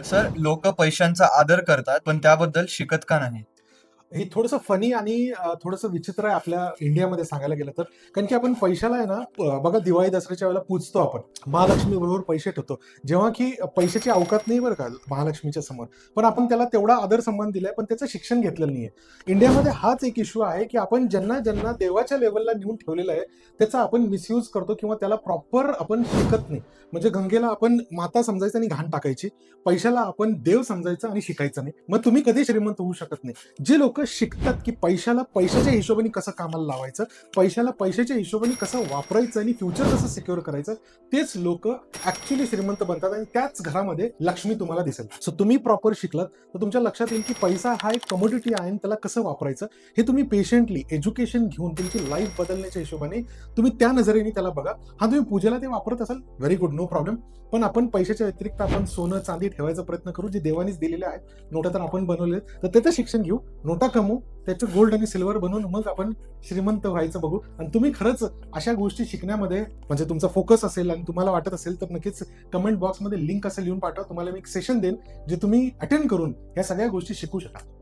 Sir, लोक पैशांचा आदर करतात पण त्याबद्दल शिकत का नाही? हे थोडंसं फनी आणि थोडंसं विचित्र आहे आपल्या इंडियामध्ये सांगायला गेलं तर. कारण की आपण पैशाला आहे ना, बघा दिवाळी दसऱ्याच्या वेळेला पूजतो आपण. महालक्ष्मी बरोबर पैसे ठेवतो. जेव्हा की पैशाची अवकात नाही बरं का महालक्ष्मीच्या समोर. पण आपण त्याला तेवढा आदर सन्मान दिलाय, पण त्याचं शिक्षण घेतलेलं नाहीये. इंडियामध्ये हाच एक इश्यू आहे, की आपण ज्यांना देवाच्या लेव्हलला नेऊन ठेवलेलं आहे, त्याचा आपण मिसयूज करतो किंवा त्याला प्रॉपर आपण शिकत नाही. म्हणजे गंगेला आपण माता समजायचं आणि घाण टाकायची. पैशाला आपण देव समजायचं आणि शिकायचं नाही. मग तुम्ही कधी श्रीमंत होऊ शकत नाही. जे लोक शिकतात की पैशाला पैशाच्या हिशोबाने कसं कामाला लावायचं, पैशाला पैशाच्या हिशोबाने कसं वापरायचं आणि फ्युचर कसं सिक्युअर करायचं, तेच लोक ऍक्च्युली श्रीमंत बनतात आणि त्याच घरामध्ये लक्ष्मी तुम्हाला दिसेल. सो तुम्ही प्रॉपर शिकलात तर तुमच्या लक्षात येईल की पैसा हा एक कमोडिटी आहे आणि त्याला कसं वापरायचं हे तुम्ही पेशंटली एज्युकेशन घेऊन तुमची लाईफ बदलण्याच्या हिशोबाने तुम्ही त्या नजरेने त्याला बघा. हा तुम्ही पूजेला ते वापरत असाल, व्हेरी गुड, नो प्रॉब्लेम. पण आपण पैशाच्या व्यतिरिक्त आपण सोनं चांदी ठेवायचा प्रयत्न करू, जे देवानीच दिलेले आहेत. नोटा तर आपण बनवले, तर त्याचं शिक्षण घेऊ, नोटा कमवू, त्याचं गोल्ड आणि सिल्वर बनवून मग आपण श्रीमंत व्हायचं बघू. आणि तुम्ही खरंच अशा गोष्टी शिकण्यामध्ये म्हणजे तुमचा फोकस असेल आणि तुम्हाला वाटत असेल तर नक्कीच कमेंट बॉक्समध्ये लिंक असं लिहून पाठवा. तुम्हाला मी एक सेशन देईन जे तुम्ही अटेंड करून या सगळ्या गोष्टी शिकू शकाल.